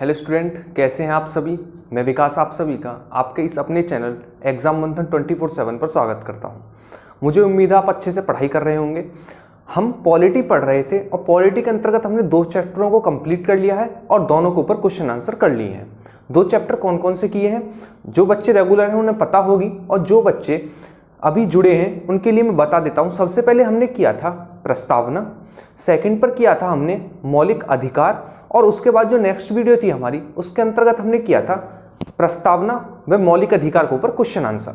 Hello student, कैसे हैं आप सभी। मैं विकास आप सभी का आपके इस अपने चैनल एग्जाम मंथन 24/7 पर स्वागत करता हूं। मुझे उम्मीद है आप अच्छे से पढ़ाई कर रहे होंगे। हम पॉलिटी पढ़ रहे थे और पॉलिटी के अंतर्गत हमने 2 चैप्टरों को कंप्लीट कर लिया है और दोनों के ऊपर क्वेश्चन आंसर कर लिए हैं। 2 चैप्टर कौन कौन से किए हैं, जो बच्चे रेगुलर हैं उन्हें पता होगी, और जो बच्चे अभी जुड़े हैं उनके लिए मैं बता देता हूं। सबसे पहले हमने किया था प्रस्तावना, सेकंड पर किया था हमने मौलिक अधिकार, और उसके बाद जो नेक्स्ट वीडियो थी हमारी उसके अंतर्गत हमने किया था प्रस्तावना व मौलिक अधिकार के ऊपर क्वेश्चन आंसर।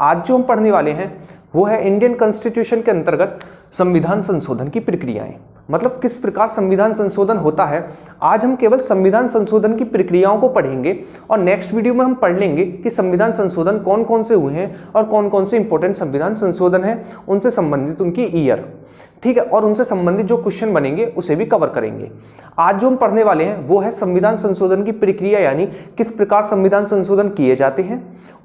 आज जो हम पढ़ने वाले हैं वो है इंडियन कॉन्स्टिट्यूशन के अंतर्गत संविधान संशोधन की प्रक्रियाएं, मतलब किस प्रकार संविधान संशोधन होता है। आज हम केवल संविधान संशोधन की प्रक्रियाओं को पढ़ेंगे और नेक्स्ट वीडियो में हम पढ़ लेंगे कि संविधान संशोधन कौन कौन से हुए हैं और कौन कौन से इंपॉर्टेंट संविधान संशोधन है, उनसे संबंधित उनकी ईयर, ठीक है, और उनसे संबंधित जो क्वेश्चन बनेंगे उसे भी कवर करेंगे। आज जो हम पढ़ने वाले हैं वो है संविधान संशोधन की प्रक्रिया, यानी किस प्रकार संविधान संशोधन किए जाते हैं,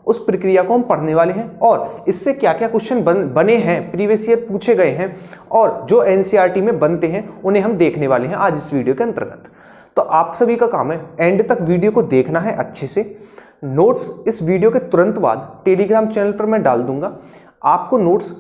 उस प्रक्रिया को हम पढ़ने वाले हैं और इससे क्या क्या क्वेश्चन बने हैं, प्रीवियस ईयर पूछे गए हैं और जो एनसीईआरटी में बनते हैं उन्हें हम देखने वाले हैं आज इस वीडियो के अंतर्गत। तो आप सभी का काम है एंड तक वीडियो को देखना है अच्छे से। नोट्स इस वीडियो के तुरंत बाद टेलीग्राम चैनल पर मैं डाल दूंगा। आपको नोट्स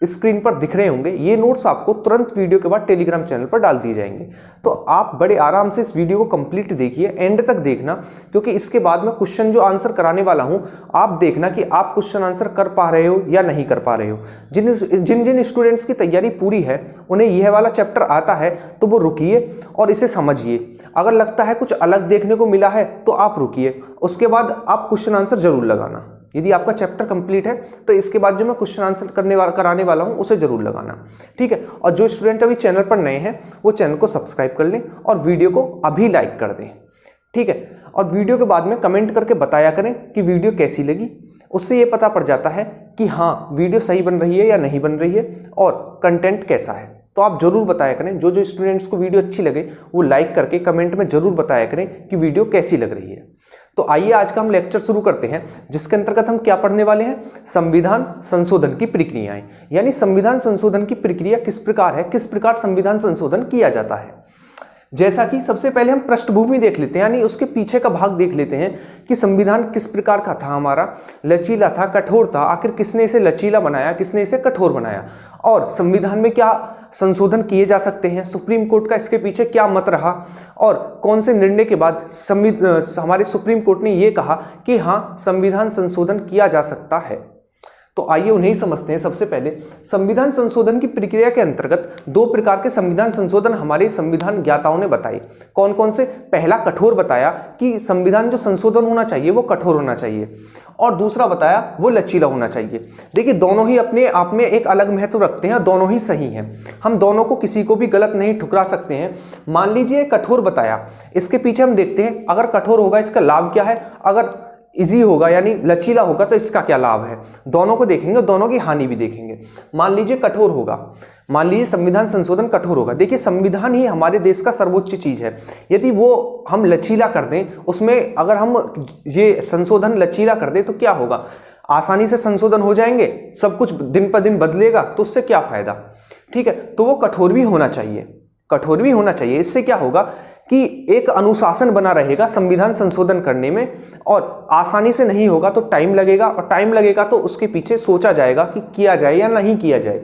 स्क्रीन पर दिख रहे होंगे, ये नोट्स आपको तुरंत वीडियो के बाद टेलीग्राम चैनल पर डाल दिए जाएंगे। तो आप बड़े आराम से इस वीडियो को कंप्लीट देखिए, एंड तक देखना, क्योंकि इसके बाद में क्वेश्चन जो आंसर कराने वाला हूं आप देखना कि आप क्वेश्चन आंसर कर पा रहे हो या नहीं कर पा रहे हो। जिन जिन स्टूडेंट्स की तैयारी पूरी है उन्हें यह वाला चैप्टर आता है तो वो रुकिए और इसे समझिए। अगर लगता है कुछ अलग देखने को मिला है तो आप रुकिए, उसके बाद आप क्वेश्चन आंसर जरूर लगाना। यदि आपका चैप्टर कंप्लीट है तो इसके बाद जो मैं क्वेश्चन आंसर कराने वाला हूं उसे जरूर लगाना, ठीक है। और जो स्टूडेंट अभी चैनल पर नए हैं वो चैनल को सब्सक्राइब कर लें और वीडियो को अभी लाइक कर दें, ठीक है। और वीडियो के बाद में कमेंट करके बताया करें कि वीडियो कैसी लगी। उससे ये पता पड़ जाता है कि हाँ वीडियो सही बन रही है या नहीं बन रही है और कंटेंट कैसा है। तो आप जरूर बताया करें, जो स्टूडेंट्स को वीडियो अच्छी लगे वो लाइक करके कमेंट में जरूर बताया करें कि वीडियो कैसी लग रही है। तो आइए आज का हम लेक्चर शुरू करते हैं, जिसके अंतर्गत हम क्या पढ़ने वाले हैं, संविधान संशोधन की प्रक्रियाएं, यानी संविधान संशोधन की प्रक्रिया किस प्रकार है, किस प्रकार संविधान संशोधन किया जाता है। जैसा कि सबसे पहले हम पृष्ठभूमि देख लेते हैं, यानी उसके पीछे का भाग देख लेते हैं कि संविधान किस प्रकार का था हमारा, लचीला था, कठोर था, आखिर किसने इसे लचीला बनाया, किसने इसे कठोर बनाया, और संविधान में क्या संशोधन किए जा सकते हैं, सुप्रीम कोर्ट का इसके पीछे क्या मत रहा, और कौन से निर्णय के बाद हमारे सुप्रीम कोर्ट ने यह कहा कि हाँ संविधान संशोधन किया जा सकता है। तो आइए उन्हें समझते हैं। सबसे पहले संविधान संशोधन की प्रक्रिया के अंतर्गत 2 प्रकार के संविधान संशोधन हमारे संविधान ज्ञाताओं ने बताए। कौन कौन से? पहला कठोर बताया कि संविधान जो संशोधन होना चाहिए वो कठोर होना चाहिए, और दूसरा बताया वो लचीला होना चाहिए। देखिए दोनों ही अपने आप में एक अलग महत्व रखते हैं, दोनों ही सही हैं, हम दोनों को किसी को भी गलत नहीं ठुकरा सकते हैं। मान लीजिए कठोर बताया, इसके पीछे हम देखते हैं अगर कठोर होगा इसका लाभ क्या है, अगर इजी होगा यानी लचीला होगा तो इसका क्या लाभ है, दोनों को देखेंगे, दोनों की हानि भी देखेंगे। मान लीजिए कठोर होगा, मान लीजिए संविधान संशोधन कठोर होगा। देखिए संविधान ही हमारे देश का सर्वोच्च चीज है, यदि वो हम लचीला कर दें, उसमें अगर हम ये संशोधन लचीला कर दें तो क्या होगा, आसानी से संशोधन हो जाएंगे, सब कुछ दिन पर दिन बदलेगा, तो उससे क्या फायदा, ठीक है। तो वो कठोर भी होना चाहिए, कठोर भी होना चाहिए। इससे क्या होगा कि एक अनुशासन बना रहेगा संविधान संशोधन करने में, और आसानी से नहीं होगा तो टाइम लगेगा, और टाइम लगेगा तो उसके पीछे सोचा जाएगा कि किया जाए या नहीं किया जाए,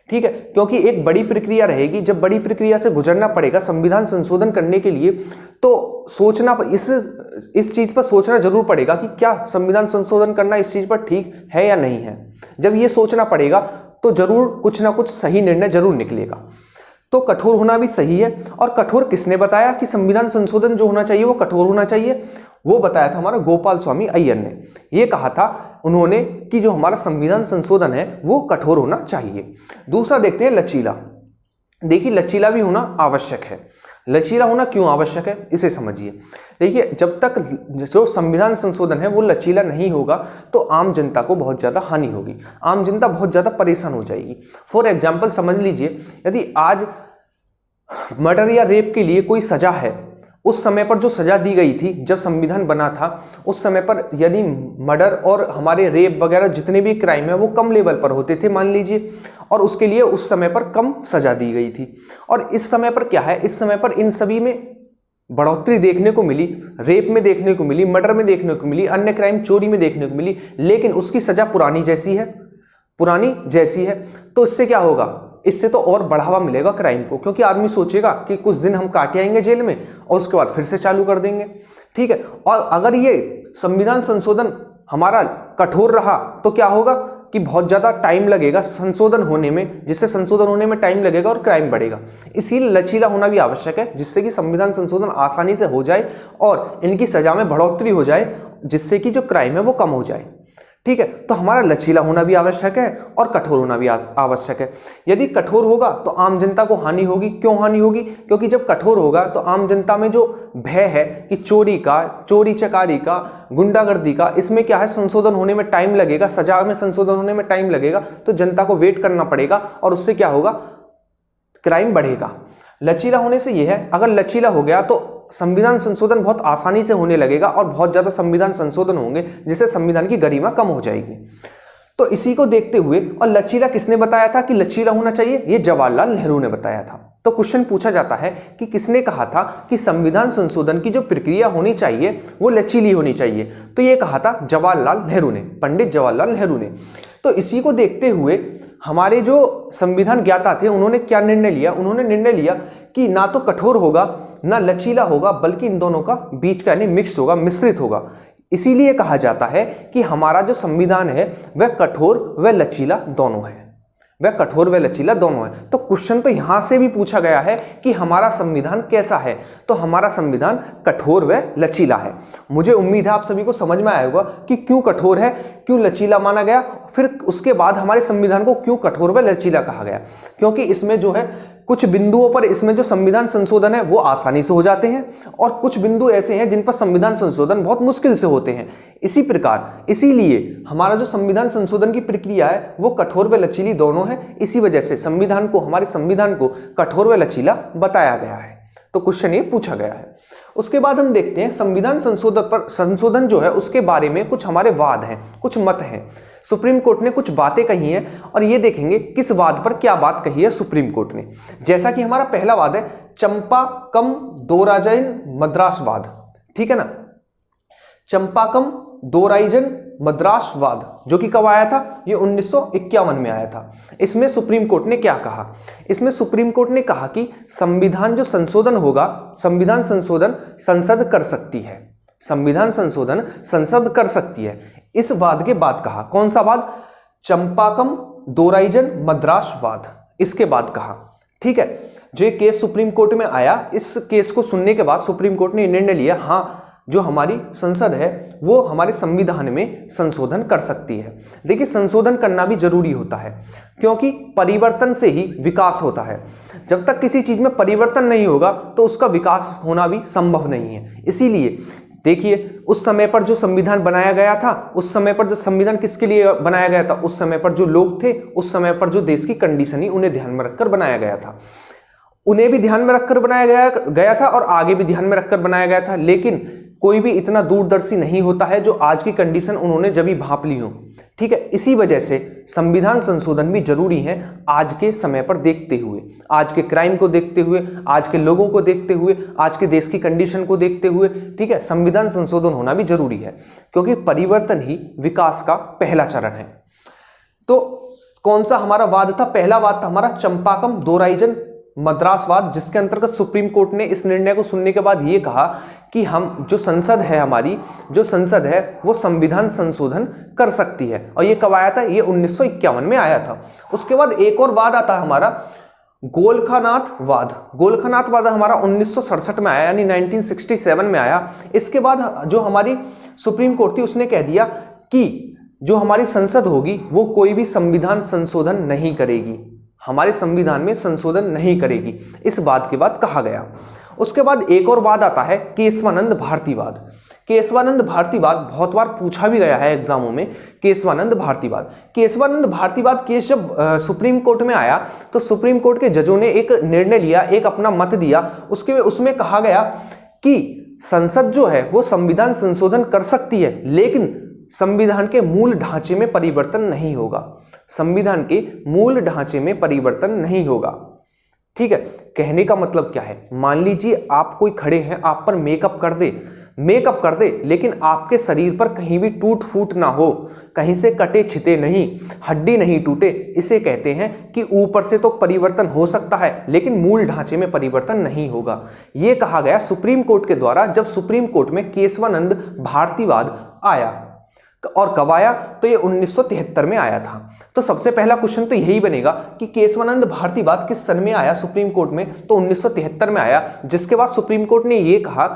ठीक है। क्योंकि एक बड़ी प्रक्रिया रहेगी, जब बड़ी प्रक्रिया से गुजरना पड़ेगा संविधान संशोधन करने के लिए, तो सोचना इस चीज पर सोचना जरूर पड़ेगा कि क्या संविधान संशोधन करना इस चीज पर ठीक है या नहीं है। जब ये सोचना पड़ेगा तो जरूर कुछ ना कुछ सही निर्णय जरूर निकलेगा। तो कठोर होना भी सही है। और कठोर किसने बताया कि संविधान संशोधन जो होना चाहिए वो कठोर होना चाहिए, वो बताया था हमारा गोपाल स्वामी अय्यर ने। ये कहा था उन्होंने कि जो हमारा संविधान संशोधन है वो कठोर होना चाहिए। दूसरा देखते हैं लचीला। देखिए लचीला भी होना आवश्यक है। लचीला होना क्यों आवश्यक है इसे समझिए। देखिए जब तक जो संविधान संशोधन है वो लचीला नहीं होगा तो आम जनता को बहुत ज़्यादा हानि होगी, आम जनता बहुत ज़्यादा परेशान हो जाएगी। फॉर एग्जाम्पल समझ लीजिए, यदि आज मर्डर या रेप के लिए कोई सजा है, उस समय पर जो सजा दी गई थी जब संविधान बना था उस समय पर यदि मर्डर और हमारे रेप वगैरह जितने भी क्राइम है वो कम लेवल पर होते थे मान लीजिए, और उसके लिए उस समय पर कम सजा दी गई थी। और इस समय पर क्या है, इस समय पर इन सभी में बढ़ोतरी देखने को मिली, रेप में देखने को मिली, मर्डर में देखने को मिली, अन्य क्राइम चोरी में देखने को मिली, लेकिन उसकी सजा पुरानी जैसी है। तो इससे क्या होगा, इससे तो और बढ़ावा मिलेगा क्राइम को, क्योंकि आदमी सोचेगा कि कुछ दिन हम काटे आएंगे जेल में और उसके बाद फिर से चालू कर देंगे। ठीक है, और अगर ये संविधान संशोधन हमारा कठोर रहा तो क्या होगा कि बहुत ज़्यादा टाइम लगेगा संशोधन होने में, जिससे संशोधन होने में टाइम लगेगा और क्राइम बढ़ेगा। इसीलिए लचीला होना भी आवश्यक है, जिससे कि संविधान संशोधन आसानी से हो जाए और इनकी सजा में बढ़ोतरी हो जाए, जिससे कि जो क्राइम है वो कम हो जाए। ठीक है, तो हमारा लचीला होना भी आवश्यक है और कठोर होना भी आवश्यक है। यदि कठोर होगा तो आम जनता को हानि होगी। क्यों हानि होगी? क्योंकि जब कठोर होगा तो आम जनता में जो भय है कि चोरी चकारी का, गुंडागर्दी का, इसमें क्या है, संशोधन होने में टाइम लगेगा, सजा में संशोधन होने में टाइम लगेगा, तो जनता को वेट करना पड़ेगा और उससे क्या होगा, क्राइम बढ़ेगा। लचीला होने से यह है, अगर लचीला हो गया तो संविधान संशोधन बहुत आसानी से होने लगेगा और बहुत ज्यादा संविधान संशोधन होंगे, जिससे संविधान की गरिमा कम हो जाएगी। तो इसी को देखते हुए, और लचीला किसने बताया था कि लचीला होना चाहिए? ये जवाहरलाल नेहरू ने बताया था। तो क्वेश्चन पूछा जाता है कि किसने कहा था कि संविधान संशोधन की जो प्रक्रिया होनी चाहिए वो लचीली होनी चाहिए? तो ये कहा था जवाहरलाल नेहरू ने, पंडित जवाहरलाल नेहरू ने। तो इसी को देखते हुए हमारे जो संविधान ज्ञाता थे उन्होंने क्या निर्णय लिया? उन्होंने निर्णय लिया कि ना तो कठोर होगा ना लचीला होगा, बल्कि इन दोनों का बीच का यानी मिक्स होगा, मिश्रित होगा। इसीलिए कहा जाता है कि हमारा जो संविधान है वह कठोर व लचीला दोनों है, तो क्वेश्चन तो यहां से भी पूछा गया है कि हमारा संविधान कैसा है? तो हमारा संविधान कठोर व लचीला है। मुझे उम्मीद है आप सभी को समझ में आया होगा कि क्यों कठोर है, क्यों लचीला माना गया, फिर उसके बाद हमारे संविधान को क्यों कठोर व लचीला कहा गया। क्योंकि इसमें जो है कुछ बिंदुओं पर इसमें जो संविधान संशोधन है वो आसानी से हो जाते हैं और कुछ बिंदु ऐसे हैं जिन पर संविधान संशोधन बहुत मुश्किल से होते हैं। इसी प्रकार इसीलिए हमारा जो संविधान संशोधन की प्रक्रिया है वो कठोर व लचीली दोनों है। इसी वजह से हमारे संविधान को कठोर व लचीला बताया गया है। तो क्वेश्चन ये पूछा गया है। उसके बाद हम देखते हैं संविधान संशोधन जो है उसके बारे में कुछ हमारे वाद हैं, कुछ मत हैं। सुप्रीम कोर्ट ने कुछ बातें कही हैं और ये देखेंगे किस वाद पर क्या बात कही है सुप्रीम कोर्ट ने। जैसा कि हमारा पहला वाद है चंपाकम दोराइजन मद्रासवाद, ठीक है ना, चंपाकम दोराइजन मद्रासवाद, जो कि कब आया था? ये 1951 में आया था। इसमें सुप्रीम कोर्ट ने क्या कहा? इसमें सुप्रीम कोर्ट ने कहा कि संविधान जो संशोधन होगा, संविधान संशोधन संसद कर सकती है, संविधान संशोधन संसद कर सकती है। इस वाद के बाद कहा, कौन सा वाद? चंपाकम दोराइजन मद्रासवाद, इसके बाद कहा। ठीक है, जो ये केस सुप्रीम कोर्ट में आया, इस केस को सुनने के बाद सुप्रीम कोर्ट ने निर्णय लिया, हाँ जो हमारी संसद है वो हमारे संविधान में संशोधन कर सकती है। देखिए संशोधन करना भी जरूरी होता है, क्योंकि परिवर्तन से ही विकास होता है। जब तक किसी चीज में परिवर्तन नहीं होगा तो उसका विकास होना भी संभव नहीं है। इसीलिए देखिए उस समय पर जो संविधान बनाया गया था, उस समय पर जो संविधान किसके लिए बनाया गया था? उस समय पर जो लोग थे, उस समय पर जो देश की कंडीशन ही उन्हें ध्यान में रखकर बनाया गया था, उन्हें भी ध्यान में रखकर बनाया गया था और आगे भी ध्यान में रखकर बनाया गया था। लेकिन कोई भी इतना दूरदर्शी नहीं होता है जो आज की कंडीशन उन्होंने जब ही भांप ली हो। ठीक है, इसी वजह से संविधान संशोधन भी जरूरी है आज के समय पर देखते हुए, आज के क्राइम को देखते हुए, आज के लोगों को देखते हुए, आज के देश की कंडीशन को देखते हुए। ठीक है, संविधान संशोधन होना भी जरूरी है, क्योंकि परिवर्तन ही विकास का पहला चरण है। तो कौन सा हमारा वाद था? पहला वाद था हमारा चंपाकम दोराइजन मद्रासवाद, जिसके अंतर्गत सुप्रीम कोर्ट ने इस निर्णय को सुनने के बाद ये कहा कि हम जो संसद है, हमारी जो संसद है वो संविधान संशोधन कर सकती है। और ये कब आया था? ये 1951 में आया था। उसके बाद एक और वाद आता है हमारा गोलखानाथ वाद हमारा 1967 में आया, यानी 1967 में आया। इसके बाद जो हमारी सुप्रीम कोर्ट थी उसने कह दिया कि जो हमारी संसद होगी वो कोई भी संविधान संशोधन नहीं करेगी, हमारे संविधान में संशोधन नहीं करेगी। इस बात के बाद कहा गया। उसके बाद एक और वाद आता है केशवानंद भारतीवाद। केशवानंद भारतीवाद बहुत बार पूछा भी गया है एग्जामों में। केशवानंद भारतीवाद केस जब सुप्रीम कोर्ट में आया तो सुप्रीम कोर्ट के जजों ने एक निर्णय लिया, एक अपना मत दिया। उसमें कहा गया कि संसद जो है वो संविधान संशोधन कर सकती है, लेकिन संविधान के मूल ढांचे में परिवर्तन नहीं होगा, संविधान के मूल ढांचे में परिवर्तन नहीं होगा। ठीक है, कहने का मतलब क्या है, मान लीजिए आप कोई खड़े हैं, आप पर मेकअप कर दे लेकिन आपके शरीर पर कहीं भी टूट फूट ना हो, कहीं से कटे छिते नहीं, हड्डी नहीं टूटे, इसे कहते हैं कि ऊपर से तो परिवर्तन हो सकता है लेकिन मूल ढांचे में परिवर्तन नहीं होगा। यह कहा गया सुप्रीम कोर्ट के द्वारा जब सुप्रीम कोर्ट में केशवानंद भारतीवाद आया। और कब आया, तो ये 1973 में आया था। तो सबसे पहला क्वेश्चन तो यही बनेगा कि केशवानंद भारतीवाद किस सन में आया सुप्रीम कोर्ट में, तो 1973 में आया। जिसके बाद सुप्रीम कोर्ट ने यह कहा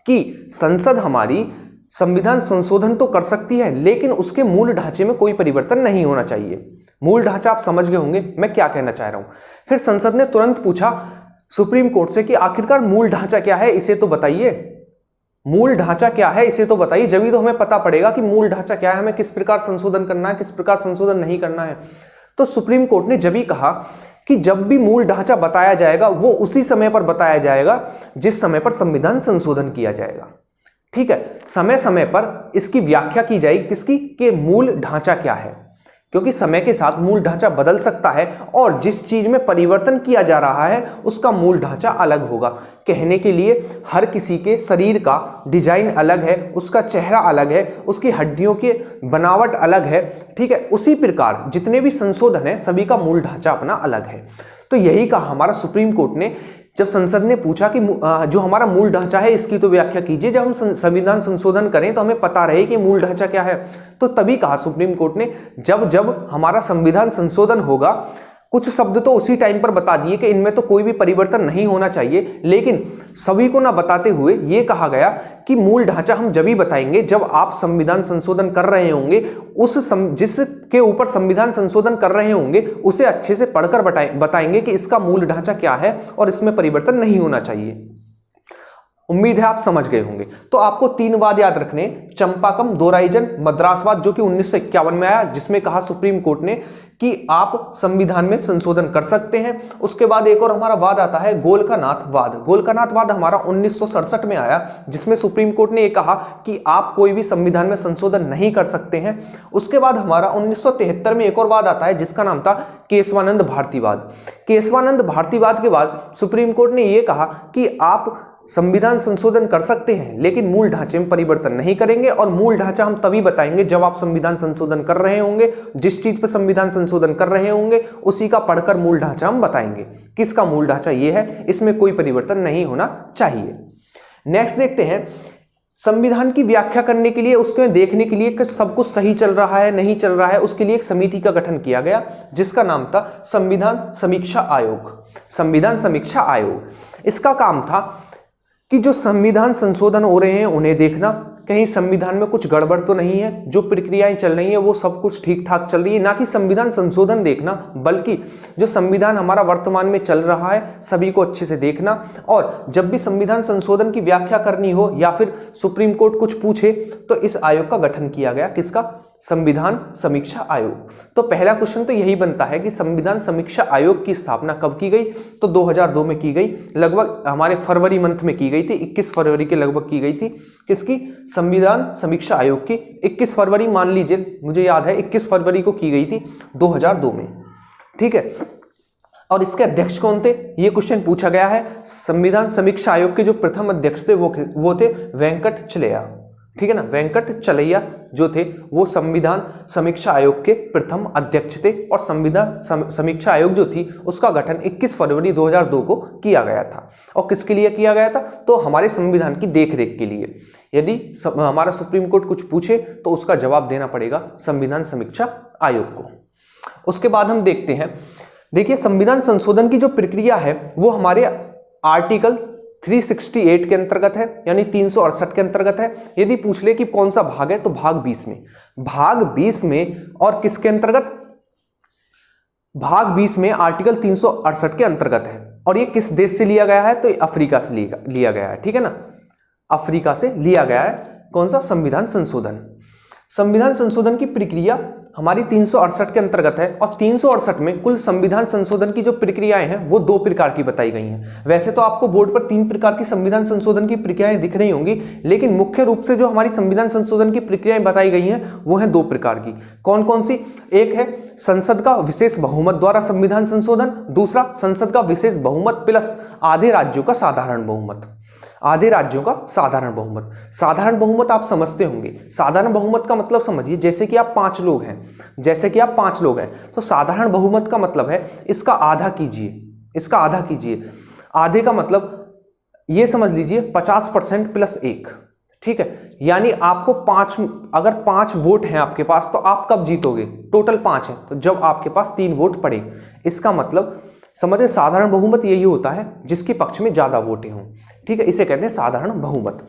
कि संसद हमारी संविधान संशोधन तो कर सकती है लेकिन उसके मूल ढांचे में कोई परिवर्तन नहीं होना चाहिए। मूल ढांचा आप समझ गए होंगे मैं क्या कहना चाह रहा हूं। फिर संसद ने तुरंत पूछा सुप्रीम कोर्ट से कि आखिरकार मूल ढांचा क्या है, इसे तो बताइए, मूल ढांचा क्या है इसे तो बताइए, जब ही तो हमें पता पड़ेगा कि मूल ढांचा क्या है, हमें किस प्रकार संशोधन करना है, किस प्रकार संशोधन नहीं करना है। तो सुप्रीम कोर्ट ने जब ही कहा कि जब भी मूल ढांचा बताया जाएगा वो उसी समय पर बताया जाएगा जिस समय पर संविधान संशोधन किया जाएगा। ठीक है, समय समय पर इसकी व्याख्या की जाएगी, किसकी, कि मूल ढांचा क्या है, क्योंकि समय के साथ मूल ढांचा बदल सकता है और जिस चीज में परिवर्तन किया जा रहा है उसका मूल ढांचा अलग होगा। कहने के लिए हर किसी के शरीर का डिजाइन अलग है, उसका चेहरा अलग है, उसकी हड्डियों की बनावट अलग है। ठीक है, उसी प्रकार जितने भी संशोधन है सभी का मूल ढांचा अपना अलग है। तो यही कहा हमारा सुप्रीम कोर्ट ने जब संसद ने पूछा कि जो हमारा मूल ढांचा है इसकी तो व्याख्या कीजिए, जब हम संविधान संशोधन करें तो हमें पता रहे कि मूल ढांचा क्या है। तो तभी कहा सुप्रीम कोर्ट ने जब जब हमारा संविधान संशोधन होगा, कुछ शब्द तो उसी टाइम पर बता दिए कि इनमें तो कोई भी परिवर्तन नहीं होना चाहिए, लेकिन सभी को ना बताते हुए ये कहा गया कि मूल ढांचा हम जब ही बताएंगे जब आप संविधान संशोधन कर रहे होंगे, जिसके ऊपर संविधान संशोधन कर रहे होंगे उसे अच्छे से पढ़कर बताएंगे कि इसका मूल ढांचा क्या है और इसमें परिवर्तन नहीं होना चाहिए। उम्मीद है आप समझ गए होंगे। तो आपको 3 वाद याद रखने, चंपाकम, दोराइजन, मद्रासवाद जो कि 1951 में आया, जिसमें कहा सुप्रीम कोर्ट ने कि आप संविधान में संशोधन कर सकते हैं। उसके बाद एक और हमारा वाद आता है गोलकानाथ वाद। गोलकानाथ वाद हमारा 1967 में आया, जिसमें सुप्रीम कोर्ट ने यह कहा कि आप कोई भी संविधान में संशोधन नहीं कर सकते हैं। उसके बाद हमारा 1973 में एक और वाद आता है जिसका नाम था केशवानंद भारतीवाद। केशवानंद भारतीवाद के बाद सुप्रीम कोर्ट ने यह कहा कि आप संविधान संशोधन कर सकते हैं लेकिन मूल ढांचे में परिवर्तन नहीं करेंगे, और मूल ढांचा हम तभी बताएंगे जब आप संविधान संशोधन कर रहे होंगे, जिस चीज पर संविधान संशोधन कर रहे होंगे उसी का पढ़कर मूल ढांचा हम बताएंगे। किसका मूल ढांचा ये है, इसमें कोई परिवर्तन नहीं होना चाहिए। नेक्स्ट देखते हैं, संविधान की व्याख्या करने के लिए, उसके देखने के लिए कि सब कुछ सही चल रहा है नहीं चल रहा है, उसके लिए एक समिति का गठन किया गया जिसका नाम था संविधान समीक्षा आयोग। संविधान समीक्षा आयोग, इसका काम था कि जो संविधान संशोधन हो रहे हैं उन्हें देखना, कहीं संविधान में कुछ गड़बड़ तो नहीं है, जो प्रक्रियाएं चल रही हैं वो सब कुछ ठीक ठाक चल रही है। ना कि संविधान संशोधन देखना, बल्कि जो संविधान हमारा वर्तमान में चल रहा है सभी को अच्छे से देखना। और जब भी संविधान संशोधन की व्याख्या करनी हो या फिर सुप्रीम कोर्ट कुछ पूछे तो इस आयोग का गठन किया गया। किसका? संविधान समीक्षा आयोग। तो पहला क्वेश्चन तो यही बनता है कि संविधान समीक्षा आयोग की स्थापना कब की गई, तो 2002 में की गई, लगभग हमारे फरवरी मंथ में की गई थी, 21 फरवरी के लगभग की गई थी। किसकी? संविधान समीक्षा आयोग की 21 फरवरी, मान लीजिए मुझे याद है 21 फरवरी को की गई थी 2002 में। ठीक है, और इसके अध्यक्ष कौन थे ये क्वेश्चन पूछा गया है। संविधान समीक्षा आयोग के जो प्रथम अध्यक्ष थे वो थे वेंकट चलैया। ठीक है ना, वेंकट चलैया जो थे वो संविधान समीक्षा आयोग के प्रथम अध्यक्ष थे, और संविधान समीक्षा आयोग जो थी उसका गठन 21 फरवरी 2002 को किया गया था। और किसके लिए किया गया था? तो हमारे संविधान की देखरेख के लिए। यदि हमारा सुप्रीम कोर्ट कुछ पूछे तो उसका जवाब देना पड़ेगा संविधान समीक्षा आयोग को। उसके बाद हम देखते हैं, देखिए संविधान संशोधन की जो प्रक्रिया है वो हमारे आर्टिकल 368 के अंतर्गत है, यानी 368 के अंतर्गत है। यदि पूछ ले कि कौन सा भाग है तो भाग 20 में, भाग 20 में, और किसके अंतर्गत? भाग 20 में आर्टिकल 368 के अंतर्गत है। और ये किस देश से लिया गया है? तो अफ्रीका से लिया गया है। ठीक है ना, अफ्रीका से लिया गया है। कौन सा? संविधान संशोधन। संविधान संशोधन की प्रक्रिया हमारी 368 के अंतर्गत है, और 368 में कुल संविधान संशोधन की जो प्रक्रियाएं हैं वो 2 प्रकार की बताई गई हैं। वैसे तो आपको बोर्ड पर 3 प्रकार की संविधान संशोधन की प्रक्रियाएं दिख रही होंगी, लेकिन मुख्य रूप से जो हमारी संविधान संशोधन की प्रक्रियाएं बताई गई हैं वो है 2 प्रकार की। कौन कौन सी? एक है संसद का विशेष बहुमत द्वारा संविधान संशोधन, दूसरा संसद का विशेष बहुमत प्लस आधे राज्यों का साधारण बहुमत। आधे राज्यों का साधारण बहुमत। साधारण बहुमत आप समझते होंगे, साधारण बहुमत का मतलब समझिए, जैसे कि आप 5 लोग हैं, जैसे कि आप 5 लोग हैं, तो साधारण बहुमत का मतलब है इसका आधा कीजिए, इसका आधा कीजिए। आधे का मतलब ये समझ लीजिए 50% प्लस 1, ठीक है। यानी आपको 5, अगर 5 वोट हैं आपके पास तो आप कब जीतोगे? टोटल 5 है तो जब आपके पास 3 वोट पड़े। इसका मतलब समझे, साधारण बहुमत यही होता है जिसके पक्ष में ज्यादा वोटें हों, ठीक है, इसे कहते हैं साधारण बहुमत।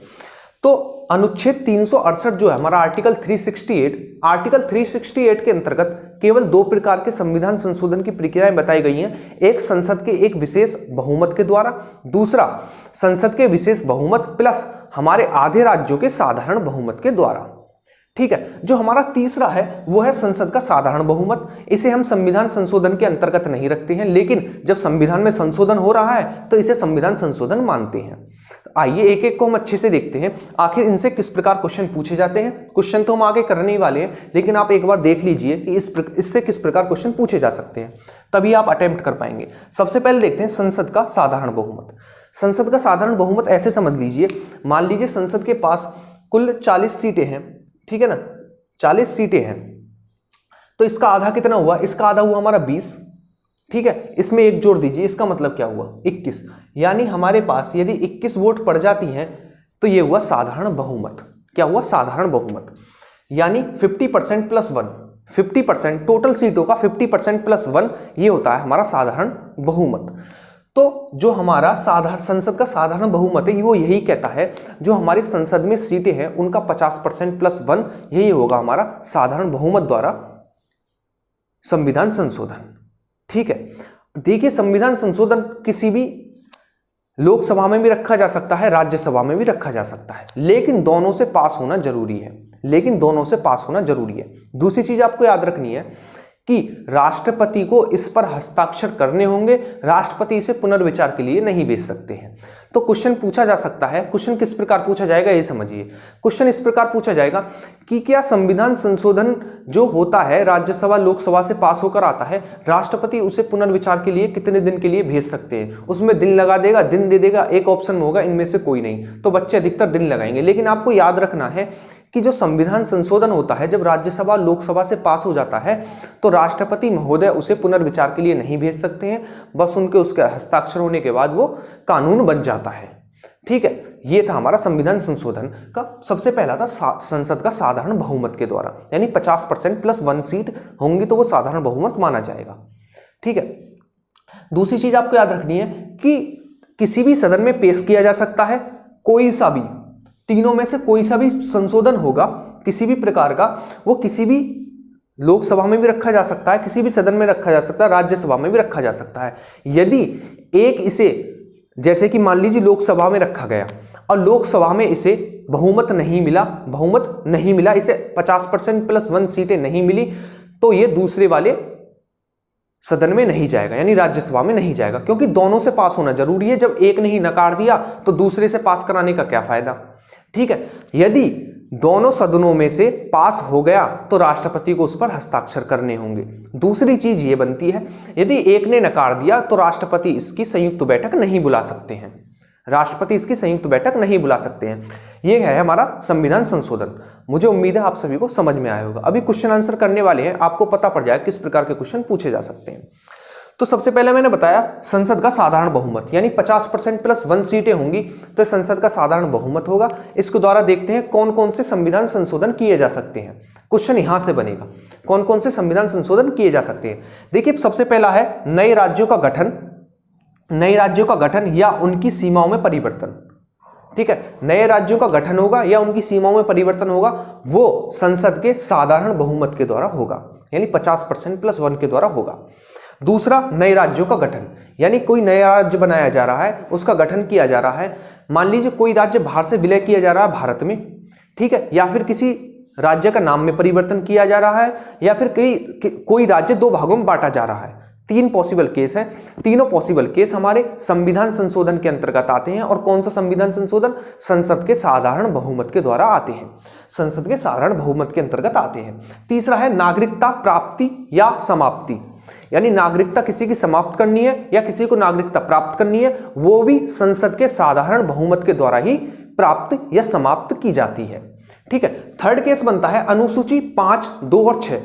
तो अनुच्छेद 368 जो है हमारा आर्टिकल 368 के अंतर्गत केवल 2 प्रकार के संविधान संशोधन की प्रक्रियाएं बताई गई हैं। एक संसद के एक विशेष बहुमत के द्वारा, दूसरा संसद के विशेष बहुमत प्लस हमारे आधे राज्यों के साधारण बहुमत के द्वारा, ठीक है। जो हमारा तीसरा है वो है संसद का साधारण बहुमत। इसे हम संविधान संशोधन के अंतर्गत नहीं रखते हैं, लेकिन जब संविधान में संशोधन हो रहा है तो इसे संविधान संशोधन मानते हैं। आइए एक एक को हम अच्छे से देखते हैं, आखिर इनसे किस प्रकार क्वेश्चन पूछे जाते हैं। क्वेश्चन तो हम आगे करने ही वाले हैं, लेकिन आप एक बार देख लीजिए कि इससे किस प्रकार क्वेश्चन पूछे जा सकते हैं, तभी आप अटेम्प्ट कर पाएंगे। सबसे पहले देखते हैं संसद का साधारण बहुमत। संसद का साधारण बहुमत ऐसे समझ लीजिए, मान लीजिए संसद के पास कुल 40 सीटें हैं, ठीक है ना, 40 सीटें हैं, तो इसका आधा कितना हुआ? इसका आधा हुआ हमारा 20, ठीक है। इसमें 1 जोड़ दीजिए, इसका मतलब क्या हुआ? 21। यानी हमारे पास यदि 21 वोट पड़ जाती हैं तो ये हुआ साधारण बहुमत। क्या हुआ? साधारण बहुमत। यानी 50% प्लस 1, 50% टोटल सीटों का 50% प्लस 1, ये होता है हमारा साधारण बहुमत। तो जो हमारा संसद का साधारण बहुमत है वो यही कहता है जो हमारी संसद में सीटें हैं उनका 50% प्लस 1, यही होगा हमारा साधारण बहुमत द्वारा संविधान संशोधन, ठीक है। देखिए, संविधान संशोधन किसी भी लोकसभा में भी रखा जा सकता है, राज्यसभा में भी रखा जा सकता है, लेकिन दोनों से पास होना जरूरी है, लेकिन दोनों से पास होना जरूरी है। दूसरी चीज आपको याद रखनी है कि राष्ट्रपति को इस पर हस्ताक्षर करने होंगे, राष्ट्रपति इसे पुनर्विचार के लिए नहीं भेज सकते हैं। तो क्वेश्चन पूछा जा सकता है, क्वेश्चन किस प्रकार पूछा जाएगा ये समझिए। क्वेश्चन इस प्रकार पूछा जाएगा कि क्या संविधान संशोधन जो होता है राज्यसभा लोकसभा से पास होकर आता है, राष्ट्रपति उसे पुनर्विचार के लिए कितने दिन के लिए भेज सकते हैं? उसमें दिन लगा देगा, दिन दे देगा, एक ऑप्शन में होगा इनमें से कोई नहीं, तो बच्चे अधिकतर दिन लगाएंगे। लेकिन आपको याद रखना है कि जो संविधान संशोधन होता है जब राज्यसभा लोकसभा से पास हो जाता है तो राष्ट्रपति महोदय उसे पुनर्विचार के लिए नहीं भेज सकते हैं, बस उसके हस्ताक्षर होने के बाद वो कानून बन जाता है, ठीक है। ये था हमारा संविधान संशोधन का सबसे पहला था संसद का साधारण बहुमत के द्वारा, यानी 50% प्लस 1 सीट होंगी तो वो साधारण बहुमत माना जाएगा, ठीक है। दूसरी चीज आपको याद रखनी है कि किसी भी सदन में पेश किया जा सकता है कोई सा भी, तीनों में से कोई सा भी संशोधन होगा किसी भी प्रकार का, वो किसी भी लोकसभा में भी रखा जा सकता है, किसी भी सदन में रखा जा सकता है, राज्यसभा में भी रखा जा सकता है। यदि एक इसे, जैसे कि मान लीजिए लोकसभा में रखा गया और लोकसभा में इसे बहुमत नहीं मिला, इसे 50% प्लस 1 सीटें नहीं मिली, तो ये दूसरे वाले सदन में नहीं जाएगा, यानी राज्यसभा में नहीं जाएगा, क्योंकि दोनों से पास होना जरूरी है। जब एक ने ही नकार दिया तो दूसरे से पास कराने का क्या फायदा, ठीक है। यदि दोनों सदनों में से पास हो गया तो राष्ट्रपति को उस पर हस्ताक्षर करने होंगे। दूसरी चीज ये बनती है, यदि एक ने नकार दिया तो राष्ट्रपति इसकी संयुक्त बैठक नहीं बुला सकते हैं, राष्ट्रपति इसकी संयुक्त बैठक नहीं बुला सकते हैं। यह है हमारा संविधान संशोधन। मुझे उम्मीद है आप सभी को समझ में आया होगा। अभी क्वेश्चन आंसर करने वाले हैं, आपको पता पड़ जाएगा किस प्रकार के क्वेश्चन पूछे जा सकते हैं। तो सबसे पहले मैंने बताया संसद का साधारण बहुमत, यानी 50% प्लस 1 सीटें होंगी तो संसद का साधारण बहुमत होगा। इसके द्वारा देखते हैं कौन कौन से संविधान संशोधन किए जा सकते हैं। क्वेश्चन यहां से बनेगा, कौन कौन से संविधान संशोधन किए जा सकते हैं। देखिए, सबसे पहला है नए राज्यों का गठन या उनकी सीमाओं में परिवर्तन, ठीक है। नए राज्यों का गठन होगा या उनकी सीमाओं में परिवर्तन होगा, वो संसद के साधारण बहुमत के द्वारा होगा, यानी 50% प्लस 1 के द्वारा होगा। दूसरा, नए राज्यों का गठन, यानी कोई नया राज्य बनाया जा रहा है, उसका गठन किया जा रहा है। मान लीजिए कोई राज्य बाहर से विलय किया जा रहा है भारत में, ठीक है, या फिर किसी राज्य का नाम में परिवर्तन किया जा रहा है, या फिर कोई राज्य 2 भागों में बांटा जा रहा है, तीन पॉसिबल केस हैं, तीनों पॉसिबल केस हमारे संविधान संशोधन के अंतर्गत आते हैं। और कौन सा संविधान संशोधन? संसद के साधारण बहुमत के द्वारा आते हैं, संसद के साधारण बहुमत के अंतर्गत आते हैं। तीसरा है नागरिकता प्राप्ति या समाप्ति, यानी नागरिकता किसी की समाप्त करनी है या किसी को नागरिकता प्राप्त करनी है, वो भी संसद के साधारण बहुमत के द्वारा ही प्राप्त या समाप्त की जाती है। ठीक है। थर्ड केस बनता है अनुसूची 5, 2 और 6,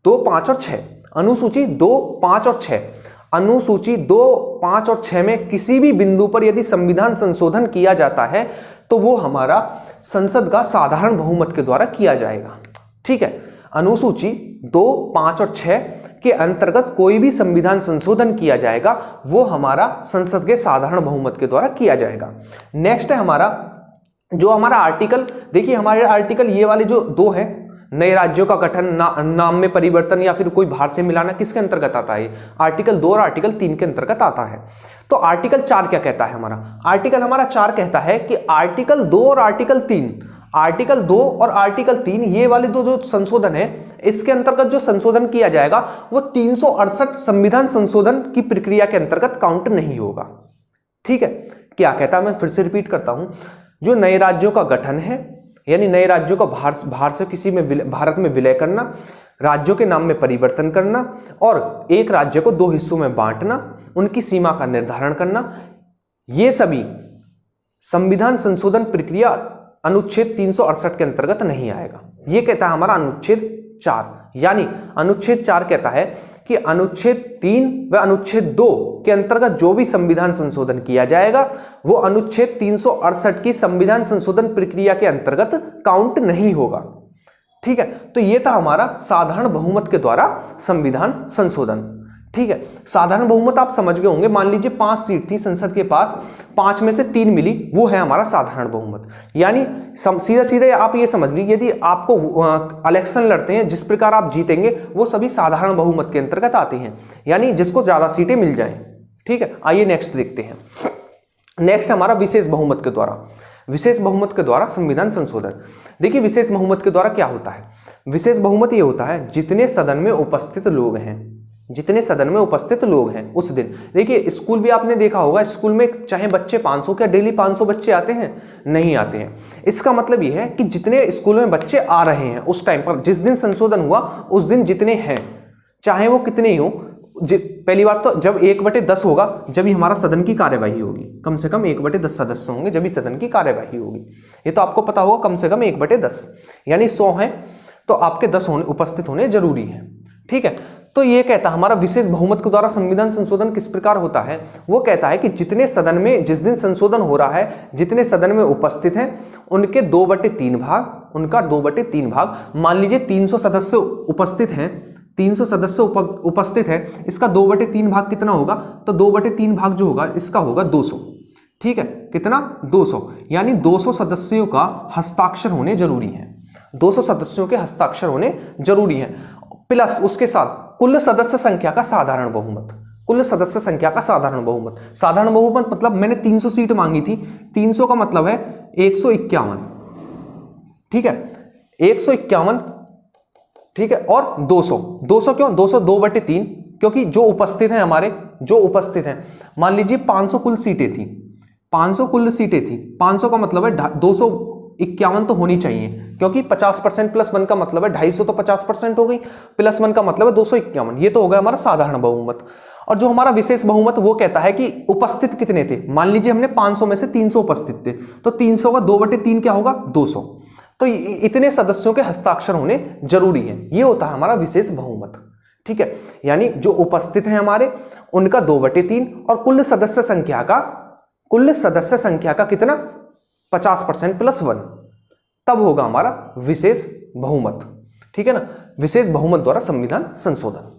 2, 5 और 6, अनुसूची 2, 5 और 6। अनुसूची 2, 5 और 6 में किसी भी बिंदु पर यदि संविधान संशोधन किया जाता है तो वो हमारा संसद का साधारण बहुमत के द्वारा किया जाएगा। ठीक है। अनुसूची 2, 5 और 6 के अंतर्गत कोई भी संविधान संशोधन किया जाएगा वो हमारा संसद के साधारण बहुमत के द्वारा किया जाएगा। नेक्स्ट है हमारा जो हमारा आर्टिकल, देखिए हमारे आर्टिकल ये वाले जो दो हैं, नए राज्यों का गठन, नाम में परिवर्तन या फिर कोई बाहर से मिलाना, किसके अंतर्गत आता है? आर्टिकल 2 और आर्टिकल 3 के अंतर्गत आता है। तो आर्टिकल 4 क्या कहता है हमारा? आर्टिकल हमारा 4 कहता है कि आर्टिकल 2 और आर्टिकल 3, आर्टिकल 2 और आर्टिकल 3 ये वाले दो जो संशोधन है, इसके अंतर्गत जो संशोधन किया जाएगा वो 368 संविधान संशोधन की प्रक्रिया के अंतर्गत काउंट नहीं होगा। ठीक है। क्या कहता है, मैं फिर से रिपीट करता हूं, जो नए राज्यों का गठन है, यानी नए राज्यों का बाहर से किसी में भारत में विलय करना, राज्यों के नाम में परिवर्तन करना और एक राज्य को 2 हिस्सों में बांटना, उनकी सीमा का निर्धारण करना, ये सभी संविधान संशोधन प्रक्रिया अनुच्छेद 368 के अंतर्गत नहीं आएगा। ये कहता है हमारा अनुच्छेद 4, यानी अनुच्छेद 4 कहता है कि अनुच्छेद 3 व अनुच्छेद 2 के अंतर्गत जो भी संविधान संशोधन किया जाएगा वो अनुच्छेद 368 की संविधान संशोधन प्रक्रिया के अंतर्गत काउंट नहीं होगा। ठीक है। तो ये था हमारा साधारण बहुमत के द्वारा संविधान संशोधन। ठीक है। साधारण बहुमत आप समझ गए होंगे। मान लीजिए 5 सीट थी संसद के पास, 5 में से 3 मिली, वो है हमारा साधारण बहुमत। यानी सीधा सीधे आप ये समझ लीजिए, यदि आपको इलेक्शन लड़ते हैं, जिस प्रकार आप जीतेंगे वो सभी साधारण बहुमत के अंतर्गत आते हैं, यानी जिसको ज्यादा सीटें मिल जाएं। ठीक है। आइए नेक्स्ट देखते हैं। नेक्स्ट हमारा विशेष बहुमत के द्वारा, विशेष बहुमत के द्वारा संविधान संशोधन। देखिए विशेष बहुमत के द्वारा क्या होता है? विशेष बहुमत ये होता है जितने सदन में उपस्थित लोग हैं, जितने सदन में उपस्थित लोग हैं उस दिन। देखिए स्कूल भी आपने देखा होगा, स्कूल में चाहे बच्चे 500, क्या डेली 500 बच्चे आते हैं? नहीं आते हैं। इसका मतलब ये है कि जितने स्कूल में बच्चे आ रहे हैं उस टाइम पर, जिस दिन संशोधन हुआ उस दिन जितने हैं, चाहे वो कितने ही हो, पहली बात तो जब 1/10 होगा जब ही हमारा सदन की कार्यवाही होगी, कम से कम 1/10 सदस्य होंगे जब ही सदन की कार्यवाही होगी। ये तो आपको पता होगा, कम से कम 1/10, यानी 100 है तो आपके 10 उपस्थित होने जरूरी है। ठीक है। तो ये कहता है हमारा विशेष बहुमत के द्वारा संविधान संशोधन किस प्रकार होता है? वो कहता है कि जितने सदन में जिस दिन संशोधन हो रहा है, जितने सदन में उपस्थित हैं उनके 2/3 भाग, उनका 2/3 भाग, मान लीजिए 300 सदस्य उपस्थित हैं, 300 सदस्य उपस्थित है, इसका 2/3 भाग कितना होगा? तो 2/3 भाग जो होगा इसका होगा 200। ठीक है। कितना? 200, यानी 200 सदस्यों का हस्ताक्षर होने जरूरी है, 200 सदस्यों के हस्ताक्षर होने जरूरी है, प्लस उसके साथ कुल सदस्य संख्या का साधारण बहुमत, कुल सदस्य संख्या का साधारण बहुमत। साधारण बहुमत मतलब मैंने 300 सीट मांगी थी, 300 का मतलब है 151। ठीक है। 151। ठीक है। और 200, 200 क्यों? 200 2/3, क्योंकि जो उपस्थित हैं हमारे, जो उपस्थित हैं, मान लीजिए 500 कुल सीटें थी, 500 कुल सीटें थी, 500 का मतलब है 251 तो होनी चाहिए, क्योंकि 50% प्लस 1 का मतलब है 250, तो 50% हो गई, प्लस 1 का मतलब है 251। ये तो हो गया हमारा साधारण बहुमत। और जो हमारा विशेष बहुमत वो कहता है कि उपस्थित कितने थे। मान लीजिए हमने 500 में से 300 उपस्थित थे, तो 300 का 2/3 क्या होगा? 200। तो इतने सदस्यों के हस्ताक्षर होने जरूरी है, ये होता है हमारा विशेष बहुमत। ठीक है। यानी जो उपस्थित हैं हमारे उनका 2/3 और कुल सदस्य संख्या का कितना? 50% प्लस 1, तब होगा हमारा विशेष बहुमत। ठीक है ना। विशेष बहुमत द्वारा संविधान संशोधन।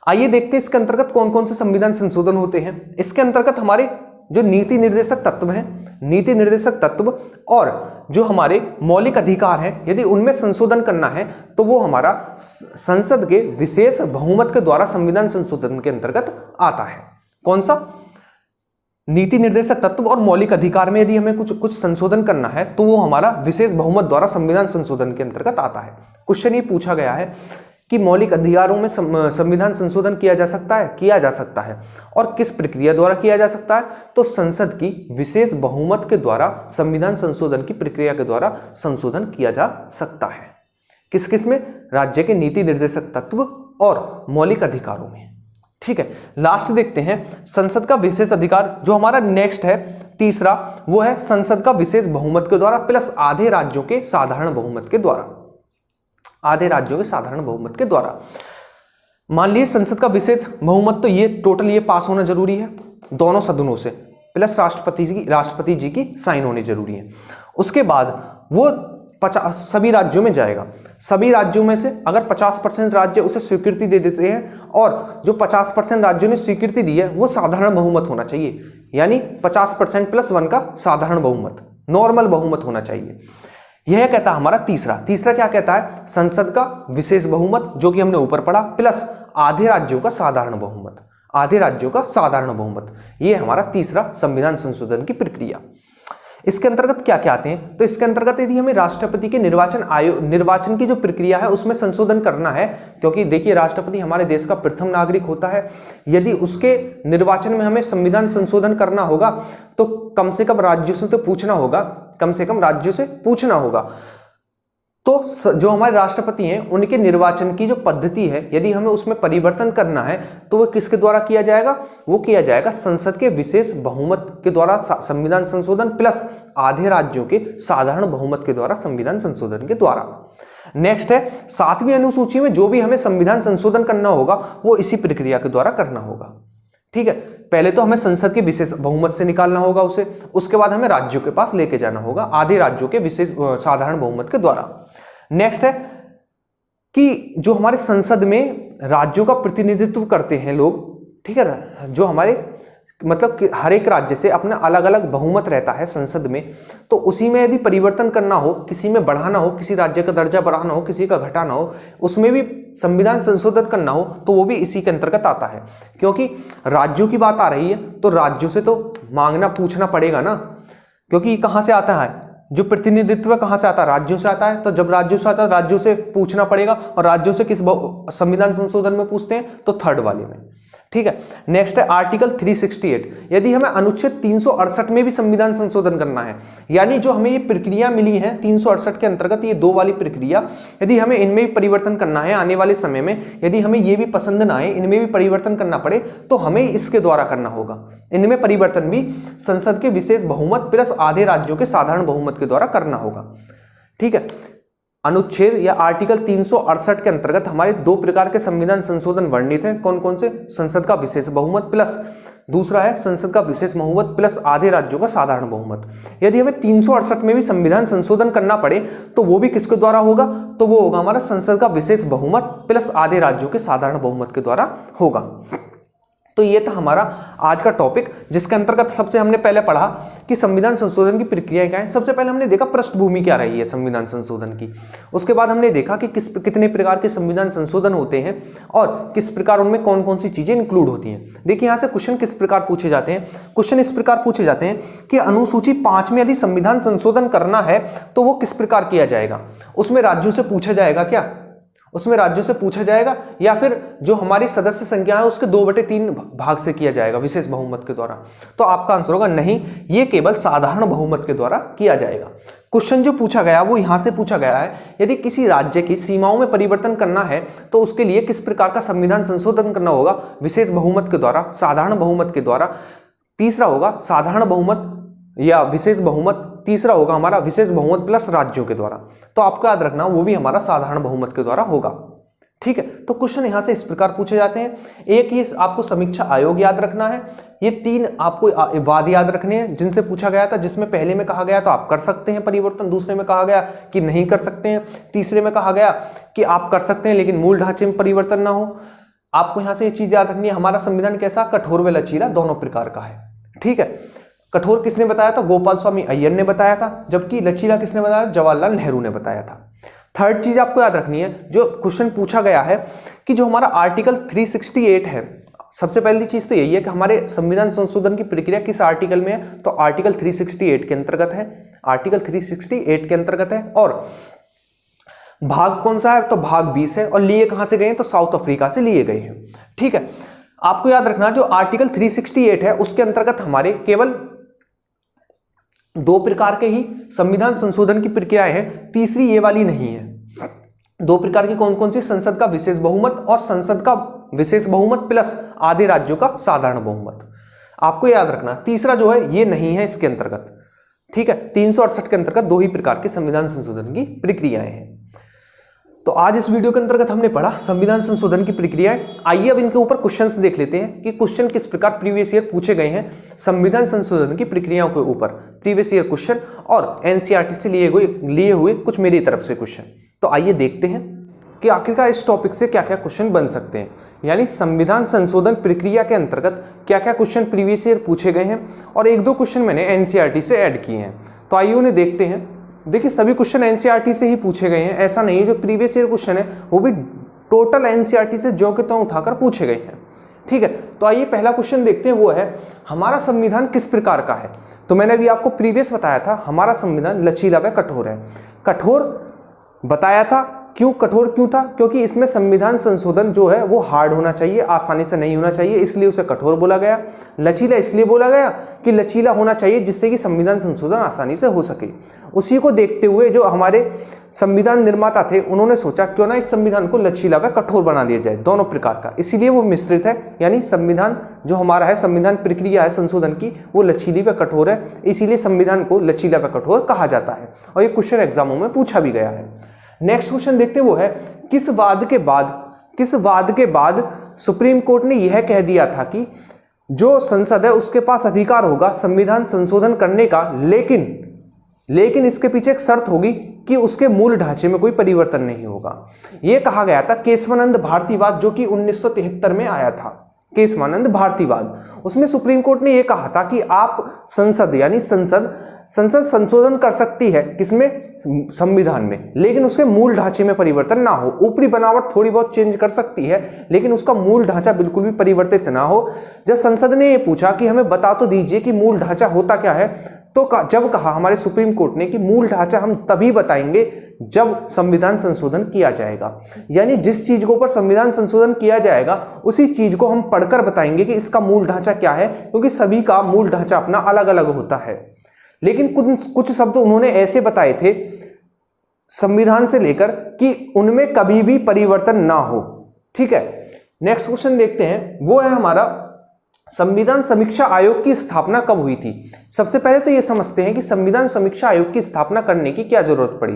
आइए देखते हैं इसके अंतर्गत कौन कौन से संविधान संशोधन होते हैं। इसके अंतर्गत हमारे जो नीति निर्देशक तत्व हैं, नीति निर्देशक तत्व और जो हमारे मौलिक अधिकार हैं, यदि उनमें संशोधन करना है तो वो हमारा संसद के विशेष बहुमत के द्वारा संविधान संशोधन के अंतर्गत आता है। कौन सा? नीति निर्देशक तत्व और मौलिक अधिकार में यदि हमें कुछ संशोधन करना है तो वो हमारा विशेष बहुमत द्वारा संविधान संशोधन के अंतर्गत आता है। क्वेश्चन ये पूछा गया है कि मौलिक अधिकारों में संविधान संशोधन किया जा सकता है? किया जा सकता है। और किस प्रक्रिया द्वारा किया जा सकता है? तो संसद की विशेष बहुमत के द्वारा संविधान संशोधन की प्रक्रिया के द्वारा संशोधन किया जा सकता है। किस किस में? राज्य के नीति निर्देशक तत्व और मौलिक अधिकारों में। ठीक है, लास्ट देखते हैं संसद का विशेष अधिकार, जो हमारा नेक्स्ट है तीसरा, वो है संसद का विशेष बहुमत के द्वारा प्लस आधे राज्यों के साधारण बहुमत के द्वारा। आधे राज्यों के साधारण बहुमत के द्वारा। मान लीजिए संसद का विशेष बहुमत, तो ये टोटल ये पास होना जरूरी है दोनों सदनों से, प्लस राष्ट्रपति जी की साइन होनी जरूरी है। उसके बाद वो 50 सभी राज्यों में जाएगा। सभी राज्यों में से अगर 50% राज्य उसे स्वीकृति दे देते हैं, और जो 50% राज्यों ने स्वीकृति दी है वो साधारण बहुमत होना चाहिए, यानी 50% + 1 का साधारण बहुमत, नॉर्मल बहुमत होना चाहिए। यह कहता है हमारा तीसरा क्या कहता है? संसद का विशेष बहुमत, जो कि हमने ऊपर पढ़ा, प्लस आधे राज्यों का साधारण बहुमत, आधे राज्यों का साधारण बहुमत। यह हमारा तीसरा संविधान संशोधन की प्रक्रिया। इसके अंतर्गत क्या क्या आते हैं? तो इसके अंतर्गत यदि हमें राष्ट्रपति के निर्वाचन की जो प्रक्रिया है उसमें संशोधन करना है, क्योंकि देखिए राष्ट्रपति हमारे देश का प्रथम नागरिक होता है। यदि उसके निर्वाचन में हमें संविधान संशोधन करना होगा तो कम से कम राज्यों से तो पूछना होगा, कम से कम राज्यों से पूछना होगा। तो जो हमारे राष्ट्रपति हैं उनके निर्वाचन की जो पद्धति है, यदि हमें उसमें परिवर्तन करना है तो वो किसके द्वारा किया जाएगा? वो किया जाएगा संसद के विशेष बहुमत के द्वारा संविधान संशोधन, प्लस आधे राज्यों के साधारण बहुमत के द्वारा संविधान संशोधन के द्वारा। नेक्स्ट है 7वीं अनुसूची में जो भी हमें संविधान संशोधन करना होगा वो इसी प्रक्रिया के द्वारा करना होगा। ठीक है, पहले तो हमें संसद के विशेष बहुमत से निकालना होगा उसे, उसके बाद हमें राज्यों के पास लेके जाना होगा आधे राज्यों के विशेष साधारण बहुमत के द्वारा। नेक्स्ट है कि जो हमारे संसद में राज्यों का प्रतिनिधित्व करते हैं लोग, ठीक है, जो हमारे मतलब कि हर एक राज्य से अपना अलग अलग बहुमत रहता है संसद में, तो उसी में यदि परिवर्तन करना हो, किसी में बढ़ाना हो, किसी राज्य का दर्जा बढ़ाना हो, किसी का घटाना हो, उसमें भी संविधान संशोधन करना हो, तो वो भी इसी के अंतर्गत आता है। क्योंकि राज्यों की बात आ रही है तो राज्यों से तो मांगना पूछना पड़ेगा ना, क्योंकि कहाँ से आता है? जो प्रतिनिधित्व कहाँ से आता है? राज्यों से आता है। तो जब राज्यों से आता है राज्यों से पूछना पड़ेगा, और राज्यों से किस संविधान संशोधन में पूछते हैं? तो थर्ड वाले में। ठीक है, नेक्स्ट है आर्टिकल 368। यदि हमें अनुच्छेद 368 में भी संविधान संशोधन करना है, यानी जो हमें ये प्रक्रिया मिली है 368 के अंतर्गत, ये 2 वाली प्रक्रिया, यदि हमें इनमें भी परिवर्तन करना है आने वाले समय में, यदि हमें ये भी पसंद ना आए, इनमें भी परिवर्तन करना पड़े, तो हमें इसके द्वारा करना होगा। इनमें परिवर्तन भी संसद के विशेष बहुमत प्लस आधे राज्यों के साधारण बहुमत के द्वारा करना होगा। ठीक है, अनुच्छेद या आर्टिकल 368 के अंतर्गत हमारे 2 प्रकार के संविधान संशोधन वर्णित हैं। कौन कौन से? संसद का विशेष बहुमत प्लस दूसरा है संसद का विशेष बहुमत प्लस आधे राज्यों का साधारण बहुमत। यदि हमें 368 में भी संविधान संशोधन करना पड़े तो वो भी किसके द्वारा होगा? तो वो होगा हमारा संसद का विशेष बहुमत प्लस आधे राज्यों के साधारण बहुमत के द्वारा होगा। तो ये था हमारा आज का टॉपिक, जिसके अंतर्गत सबसे हमने पहले पढ़ा कि संविधान संशोधन की प्रक्रिया क्या है। सबसे पहले हमने देखा पृष्ठभूमि क्या रही है संविधान संशोधन की। उसके बाद हमने देखा कि कितने प्रकार के संविधान संशोधन होते हैं और किस प्रकार उनमें कौन कौन सी चीजें इंक्लूड होती हैं। देखिए यहाँ से क्वेश्चन किस प्रकार पूछे जाते हैं। क्वेश्चन इस प्रकार पूछे जाते हैं कि अनुसूची 5 में यदि संविधान संशोधन करना है तो वो किस प्रकार किया जाएगा? उसमें राज्यों से पूछा जाएगा क्या? उसमें राज्यों से पूछा जाएगा, या फिर जो हमारी सदस्य संख्या है उसके 2/3 भाग से किया जाएगा विशेष बहुमत के द्वारा? तो आपका आंसर होगा नहीं, ये केवल साधारण बहुमत के द्वारा किया जाएगा। क्वेश्चन जो पूछा गया वो यहां से पूछा गया है, यदि किसी राज्य की सीमाओं में परिवर्तन करना है तो उसके लिए किस प्रकार का संविधान संशोधन करना होगा? विशेष बहुमत के द्वारा, साधारण बहुमत के द्वारा। तीसरा होगा साधारण बहुमत या विशेष बहुमत, तीसरा होगा हमारा विशेष बहुमत प्लस राज्यों के द्वारा। तो आपको याद रखना वो भी हमारा साधारण बहुमत के द्वारा होगा। ठीक है, तो क्वेश्चन यहां से इस प्रकार पूछे जाते हैं। एक ये आपको समीक्षा आयोग याद रखना है, ये 3 आपको वाद याद रखने हैं जिनसे पूछा गया था, जिसमें पहले में कहा गया तो आप कर सकते हैं परिवर्तन, दूसरे में कहा गया कि नहीं कर सकते हैं, तीसरे में कहा गया कि आप कर सकते हैं लेकिन मूल ढांचे में परिवर्तन ना हो। आपको यहां से ये चीज याद रखनी है, हमारा संविधान कैसा? कठोर व लचीला दोनों प्रकार का है। ठीक है, कठोर किसने बताया था? गोपाल स्वामी अय्यर ने बताया था, जबकि लचीला किसने बताया? जवाहरलाल नेहरू ने बताया था। थर्ड चीज आपको याद रखनी है, जो क्वेश्चन पूछा गया है कि जो हमारा आर्टिकल 368 है, सबसे पहली चीज तो यही है कि हमारे संविधान संशोधन की प्रक्रिया किस आर्टिकल में है? तो आर्टिकल 368 के अंतर्गत है, आर्टिकल 368 के अंतर्गत है। और भाग कौन सा है, तो भाग 20 है, और लिए कहां से गए हैं, तो साउथ अफ्रीका से लिए गए हैं। ठीक है, आपको याद रखना जो आर्टिकल 368 है उसके अंतर्गत हमारे केवल 2 प्रकार के ही संविधान संशोधन की प्रक्रियाएं हैं, तीसरी ये वाली नहीं है। 2 प्रकार की कौन कौन सी, संसद का विशेष बहुमत और संसद का विशेष बहुमत प्लस आधे राज्यों का साधारण बहुमत। आपको याद रखना तीसरा जो है ये नहीं है इसके अंतर्गत। ठीक है, 368 के अंतर्गत 2 ही प्रकार के संविधान संशोधन की प्रक्रियाएं हैं। तो आज इस वीडियो के अंतर्गत हमने पढ़ा संविधान संशोधन की प्रक्रियाएं। आइए अब इनके ऊपर क्वेश्चंस देख लेते हैं कि क्वेश्चन किस प्रकार प्रीवियस ईयर पूछे गए हैं संविधान संशोधन की प्रक्रियाओं के ऊपर, प्रीवियस ईयर क्वेश्चन और एनसीईआरटी से लिए हुए कुछ मेरी तरफ से क्वेश्चन। तो आइए देखते हैं कि आखिरकार इस टॉपिक से क्या क्या क्वेश्चन बन सकते हैं, यानी संविधान संशोधन प्रक्रिया के अंतर्गत क्या क्या क्वेश्चन प्रीवियस ईयर पूछे गए हैं, और 1-2 क्वेश्चन मैंने एनसीईआरटी से ऐड किए हैं। तो आइए उन्हें देखते हैं। देखिए सभी क्वेश्चन एनसीईआरटी से ही पूछे गए हैं, ऐसा नहीं है जो प्रीवियस ईयर क्वेश्चन है वो भी टोटल एनसीईआरटी से जो के त्यों उठाकर पूछे गए हैं। ठीक है, तो आइए पहला क्वेश्चन देखते हैं, वो है हमारा संविधान किस प्रकार का है। तो मैंने अभी आपको प्रीवियस बताया था हमारा संविधान लचीला व कठोर है। कठोर बताया था, क्यों कठोर क्यों था, क्योंकि इसमें संविधान संशोधन जो है वो हार्ड होना चाहिए, आसानी से नहीं होना चाहिए, इसलिए उसे कठोर बोला गया। लचीला इसलिए बोला गया कि लचीला होना चाहिए जिससे कि संविधान संशोधन आसानी से हो सके। उसी को देखते हुए जो हमारे संविधान निर्माता थे उन्होंने सोचा क्यों ना इस संविधान को लचीला व कठोर बना दिया जाए, दोनों प्रकार का, इसीलिए वो मिश्रित है। यानी संविधान जो हमारा है, संविधान प्रक्रिया है संशोधन की, वो लचीली व कठोर है, इसीलिए संविधान को लचीला व कठोर कहा जाता है, और ये क्वेश्चन एग्जामों में पूछा भी गया है। नेक्स्ट क्वेश्चन देखते हैं, वो है किस वाद के बाद सुप्रीम कोर्ट ने यह कह दिया था कि जो संसद है उसके पास अधिकार होगा संविधान संशोधन करने का, लेकिन इसके पीछे एक शर्त होगी कि उसके मूल ढांचे में कोई परिवर्तन नहीं होगा। यह कहा गया था केशवानंद भारतीवाद, जो कि 1973 में आया था, केशवानंद भारतीवाद। उसमें सुप्रीम कोर्ट ने यह कहा था कि आप संसद यानी संसद संशोधन कर सकती है, किसमें, संविधान में, लेकिन उसके मूल ढांचे में परिवर्तन ना हो। ऊपरी बनावट थोड़ी बहुत चेंज कर सकती है, लेकिन उसका मूल ढांचा बिल्कुल भी परिवर्तित ना हो। जब संसद ने ये पूछा कि हमें बता तो दीजिए कि मूल ढांचा होता क्या है, तो जब कहा हमारे सुप्रीम कोर्ट ने कि मूल ढांचा हम तभी बताएंगे जब संविधान संशोधन किया जाएगा, यानी जिस चीज के ऊपर संविधान संशोधन किया जाएगा उसी चीज को हम पढ़कर बताएंगे कि इसका मूल ढांचा क्या है, क्योंकि सभी का मूल ढांचा अपना अलग अलग होता है। लेकिन कुछ शब्द उन्होंने ऐसे बताए थे संविधान से लेकर कि उनमें कभी भी परिवर्तन ना हो। ठीक है, नेक्स्ट क्वेश्चन देखते हैं, वो है हमारा संविधान समीक्षा आयोग की स्थापना कब हुई थी। सबसे पहले तो ये समझते हैं कि संविधान समीक्षा आयोग की स्थापना करने की क्या जरूरत पड़ी।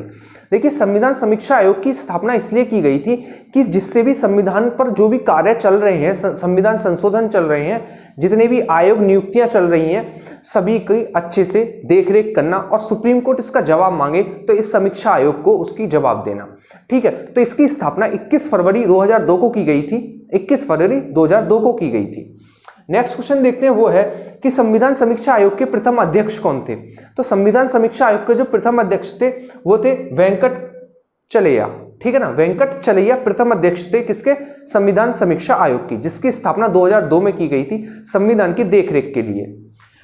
देखिए संविधान समीक्षा आयोग की स्थापना इसलिए की गई थी कि जिससे भी संविधान पर जो भी कार्य चल रहे हैं, संविधान संशोधन चल रहे हैं, जितने भी आयोग नियुक्तियां चल रही हैं, सभी की अच्छे से देखरेख करना, और सुप्रीम कोर्ट इसका जवाब मांगे तो इस समीक्षा आयोग को उसकी जवाब देना। ठीक है, तो इसकी स्थापना 21 फरवरी 2002 को की गई थी, 21 फरवरी 2002 को की गई थी। नेक्स्ट क्वेश्चन देखते हैं, वो है कि संविधान समीक्षा आयोग के प्रथम अध्यक्ष कौन थे। तो संविधान समीक्षा आयोग के जो प्रथम अध्यक्ष थे वो थे वेंकट चलैया। ठीक है ना, वेंकट चलैया प्रथम अध्यक्ष थे किसके, संविधान समीक्षा आयोग की, जिसकी स्थापना 2002 में की गई थी संविधान की देखरेख के लिए।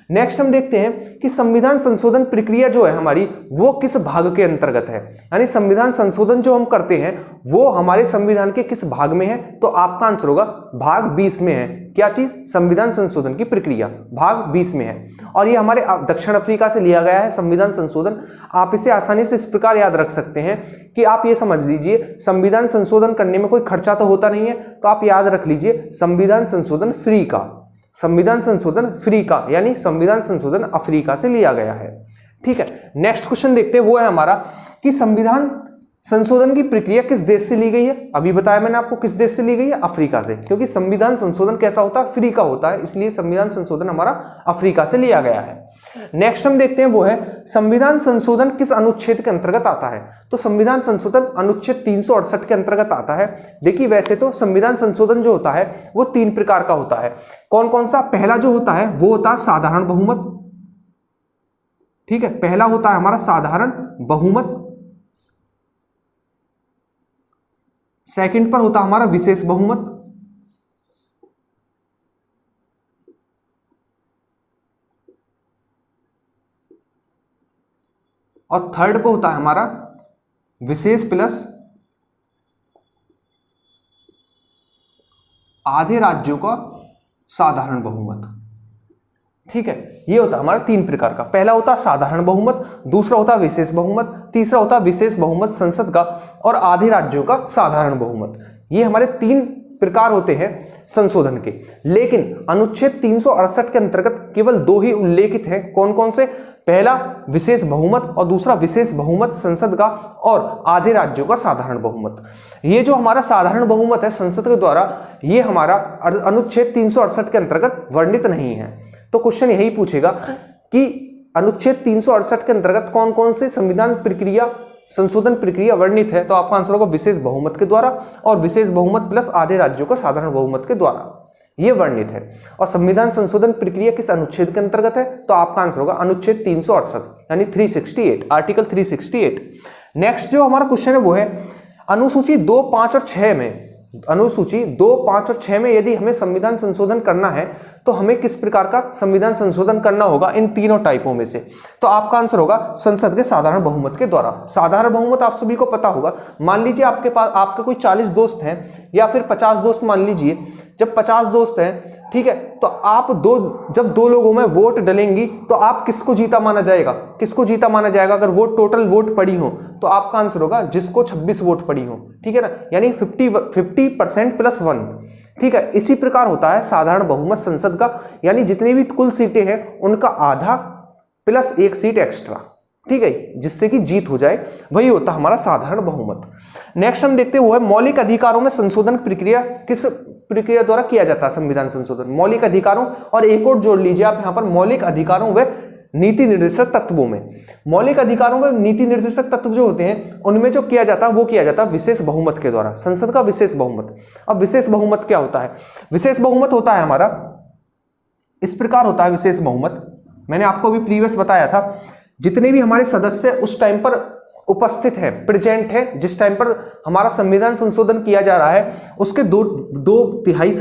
नेक्स्ट हम देखते हैं कि संविधान संशोधन प्रक्रिया जो है हमारी वो किस भाग के अंतर्गत है, यानी संविधान संशोधन जो हम करते हैं वो हमारे संविधान के किस भाग में है। तो आपका आंसर होगा भाग 20 में है। क्या चीज, संविधान संशोधन की प्रक्रिया भाग 20 में है, और ये हमारे दक्षिण अफ्रीका से लिया गया है संविधान संशोधन। आप इसे आसानी से इस प्रकार याद रख सकते हैं कि आप ये समझ लीजिए संविधान संशोधन करने में कोई खर्चा तो होता नहीं है, तो आप याद रख लीजिए संविधान संशोधन फ्री का, संविधान संशोधन फ्री का, यानी संविधान संशोधन अफ्रीका से लिया गया है। ठीक है, नेक्स्ट क्वेश्चन देखते हैं, वो है हमारा कि संविधान संशोधन की प्रक्रिया किस देश से ली गई है। अभी बताया मैंने आपको किस देश से ली गई है, अफ्रीका से, क्योंकि संविधान संशोधन कैसा होता है, फ्री का होता है, इसलिए संविधान संशोधन हमारा अफ्रीका से लिया गया है। नेक्स्ट हम देखते हैं, वो है संविधान संशोधन किस अनुच्छेद के अंतर्गत आता है। तो संविधान संशोधन अनुच्छेद 368 के अंतर्गत आता है। देखिए वैसे तो संविधान संशोधन जो होता है वो 3 प्रकार का होता है। कौन कौन सा, पहला जो होता है वो होता है साधारण बहुमत। ठीक है, पहला होता है हमारा साधारण बहुमत, सेकंड पर होता है हमारा विशेष बहुमत, और थर्ड पर होता है हमारा विशेष प्लस आधे राज्यों का साधारण बहुमत। ठीक है, ये होता है हमारा 3 प्रकार का। पहला होता है साधारण बहुमत, दूसरा होता है विशेष बहुमत, तीसरा होता है विशेष बहुमत संसद का, और आधे राज्यों का साधारण बहुमत। ये हमारे 3 प्रकार होते हैं संशोधन के। लेकिन अनुच्छेद 368 के अंतर्गत केवल 2 ही उल्लेखित हैं। कौन कौन से? पहला विशेष बहुमत और दूसरा विशेष बहुमत संसद का और आधे राज्यों का साधारण बहुमत। ये जो हमारा साधारण बहुमत है संसद के द्वारा, ये हमारा अनुच्छेद 368 के अंतर्गत वर्णित नहीं है। तो क्वेश्चन यही पूछेगा कि अनुच्छेद 368 के अंतर्गत कौन कौन से संविधान प्रक्रिया, संशोधन प्रक्रिया वर्णित है? तो आपका आंसर होगा विशेष बहुमत के द्वारा और विशेष बहुमत प्लस आधे राज्यों का साधारण बहुमत के द्वारा ये वर्णित है। और संविधान संशोधन प्रक्रिया किस अनुच्छेद के अंतर्गत है? तो आपका आंसर होगा अनुच्छेद 368 यानी 368, आर्टिकल 368। नेक्स्ट जो हमारा क्वेश्चन है वो है अनुसूची 2, 5 और 6 में, अनुसूची 2, 5 और 6 में यदि हमें संविधान संशोधन करना है तो हमें किस प्रकार का संविधान संशोधन करना होगा इन तीनों टाइपों में से? तो आपका आंसर होगा संसद के साधारण बहुमत के द्वारा। साधारण बहुमत आप सभी को पता होगा। मान लीजिए आपके पास, आपके कोई 40 दोस्त हैं या फिर 50 दोस्त मान लीजिए। जब 50 दोस्त हैं, ठीक है, तो आप जब 2 लोगों में वोट डलेंगी तो आप किसको जीता माना जाएगा? किसको जीता माना जाएगा? अगर वोट टोटल वोट पड़ी हो तो आपका आंसर होगा जिसको 26 वोट पड़ी हो। ठीक है ना, यानी 50% प्लस 1। ठीक है, इसी प्रकार होता है साधारण बहुमत संसद का, यानी जितनी भी कुल सीटें हैं उनका आधा प्लस 1 सीट एक्स्ट्रा। ठीक है, जिससे कि जीत हो जाए, वही होता हमारा साधारण बहुमत। नेक्स्ट हम देखते हैं वो है मौलिक अधिकारों में संशोधन प्रक्रिया किस प्रक्रिया द्वारा किया जाता है? संविधान संशोधन मौलिक अधिकारों, और एक और जोड़ लीजिए आप यहां पर, मौलिक अधिकारों व नीति निर्देशक तत्वों में। मौलिक अधिकारों व नीति निर्देशक तत्व जो होते हैं उनमें जो किया जाता है वो किया जाता है विशेष बहुमत के द्वारा, संसद का विशेष बहुमत। अब विशेष बहुमत क्या होता है? विशेष बहुमत होता है हमारा इस प्रकार होता है विशेष बहुमत, मैंने आपको अभी प्रीवियस बताया था, जितने भी हमारे सदस्य उस टाइम पर उपस्थित है, प्रेजेंट है, जिस टाइम पर हमारा संविधान संशोधन किया जा रहा है, उसके दो तिहाई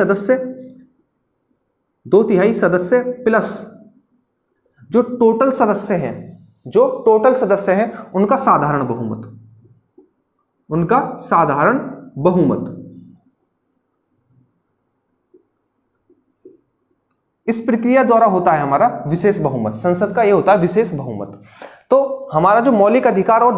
सदस्य प्लस जो टोटल सदस्य हैं, उनका साधारण बहुमत, इस प्रक्रिया द्वारा होता है हमारा विशेष बहुमत। संसद का ये होता है विशेष बहुमत। तो हमारा जो मौलिक अधिकार और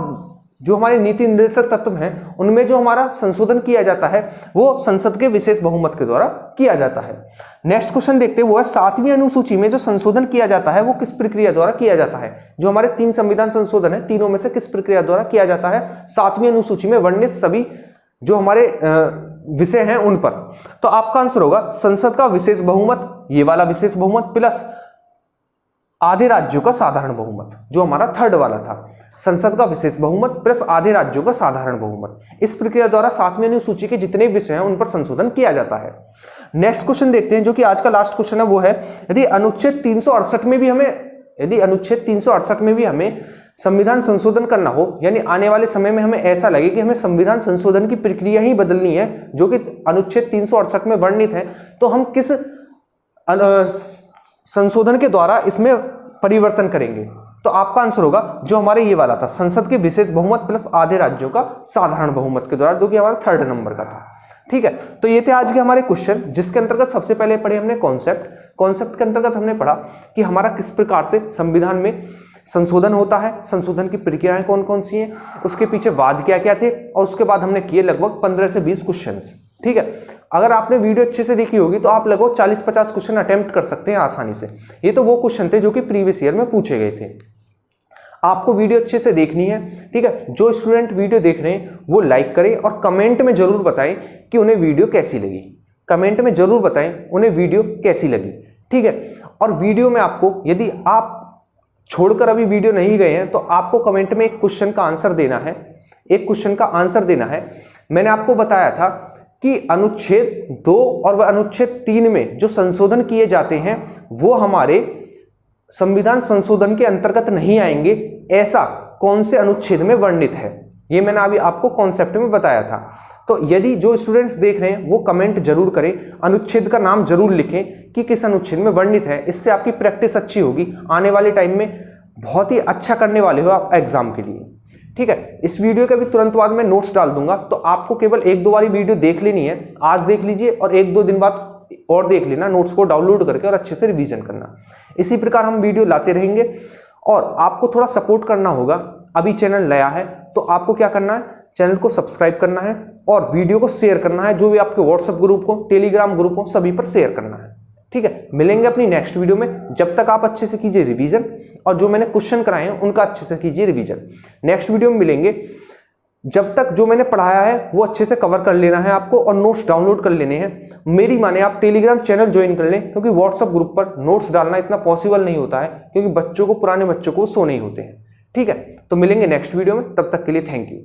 जो हमारे नीति निर्देशक तत्व हैं उनमें जो हमारा संशोधन किया जाता है वो संसद के विशेष बहुमत के द्वारा किया जाता है। नेक्स्ट क्वेश्चन देखते हैं वो है 7वीं अनुसूची में जो संशोधन किया जाता है वो किस प्रक्रिया द्वारा किया जाता है? जो हमारे 3 संविधान संशोधन है, तीनों में से किस प्रक्रिया द्वारा किया जाता है? 7वीं अनुसूची में वर्णित सभी जो हमारे विषय हैं उन पर। तो आपका आंसर होगा संसद का विशेष बहुमत, ये वाला विशेष बहुमत प्लस आधे राज्यों का साधारण बहुमत, जो हमारा थर्ड वाला था। संसद का विशेष बहुमत प्लस आधे राज्यों का साधारण बहुमत, इस प्रक्रिया द्वारा 7वीं अनुसूची के जितने विषय हैं उन पर संशोधन किया जाता है। नेक्स्ट क्वेश्चन देखते हैं जो कि आज का लास्ट क्वेश्चन है, वो है यदि अनुच्छेद 368 में भी हमें संविधान संशोधन करना हो, यानी आने वाले समय में हमें ऐसा लगे कि हमें संविधान संशोधन की प्रक्रिया ही बदलनी है जो कि अनुच्छेद 368 में वर्णित है, तो हम किस संशोधन के द्वारा इसमें परिवर्तन करेंगे? तो आपका आंसर होगा जो हमारे ये वाला था, संसद के विशेष बहुमत प्लस आधे राज्यों का साधारण बहुमत के द्वारा, जो कि हमारा 3rd नंबर का था। ठीक है, तो ये थे आज के हमारे क्वेश्चन, जिसके अंतर्गत सबसे पहले पढ़े हमने कॉन्सेप्ट के अंतर्गत हमने पढ़ा कि हमारा किस प्रकार से संविधान में संशोधन होता है, संशोधन की प्रक्रियाएं कौन कौन सी हैं, उसके पीछे वाद क्या क्या थे, और उसके बाद हमने किए लगभग 15 से 20 क्वेश्चंस। ठीक है, अगर आपने वीडियो अच्छे से देखी होगी तो आप लगभग 40-50 क्वेश्चन अटेम्प्ट कर सकते हैं आसानी से। ये तो वो क्वेश्चन थे जो कि प्रीवियस ईयर में पूछे गए थे। आपको वीडियो अच्छे से देखनी है। ठीक है, जो स्टूडेंट वीडियो देख रहे हैं वो लाइक करें और कमेंट में जरूर बताएं कि उन्हें वीडियो कैसी लगी। कमेंट में जरूर बताएं उन्हें वीडियो कैसी लगी। ठीक है, और वीडियो में आपको, यदि आप छोड़कर अभी वीडियो नहीं गए हैं तो आपको कमेंट में एक क्वेश्चन का आंसर देना है। मैंने आपको बताया था कि अनुच्छेद 2 और वह अनुच्छेद 3 में जो संशोधन किए जाते हैं वो हमारे संविधान संशोधन के अंतर्गत नहीं आएंगे, ऐसा कौन से अनुच्छेद में वर्णित है, ये मैंने अभी आपको कॉन्सेप्ट में बताया था। तो यदि जो स्टूडेंट्स देख रहे हैं वो कमेंट जरूर करें, अनुच्छेद का नाम जरूर लिखें कि किस अनुच्छेद में वर्णित है, इससे आपकी प्रैक्टिस अच्छी होगी। आने वाले टाइम में बहुत ही अच्छा करने वाले हो आप एग्जाम के लिए। ठीक है, इस वीडियो के भी तुरंत बाद मैं नोट्स डाल दूंगा, तो आपको केवल एक दो बारी वीडियो देख लेनी है। आज देख लीजिए और एक दो दिन बाद और देख लेना, नोट्स को डाउनलोड करके और अच्छे से रिवीजन करना। इसी प्रकार हम वीडियो लाते रहेंगे और आपको थोड़ा सपोर्ट करना होगा। अभी चैनल नया है तो आपको क्या करना है, चैनल को सब्सक्राइब करना है और वीडियो को शेयर करना है, जो भी आपके व्हाट्सएप ग्रुप हो, टेलीग्राम ग्रुप हो, सभी पर शेयर करना है। ठीक है, मिलेंगे अपनी नेक्स्ट वीडियो में। जब तक आप अच्छे से कीजिए रिवीजन और जो मैंने क्वेश्चन कराए हैं उनका अच्छे से कीजिए रिवीजन। नेक्स्ट वीडियो में मिलेंगे, जब तक जो मैंने पढ़ाया है वो अच्छे से कवर कर लेना है आपको और नोट्स डाउनलोड कर लेने हैं। मेरी माने आप टेलीग्राम चैनल ज्वाइन कर लें, क्योंकि व्हाट्सएप ग्रुप पर नोट्स डालना इतना पॉसिबल नहीं होता है, क्योंकि पुराने बच्चों को सो नहीं होते हैं। ठीक है, तो मिलेंगे नेक्स्ट वीडियो में, तब तक के लिए थैंक यू।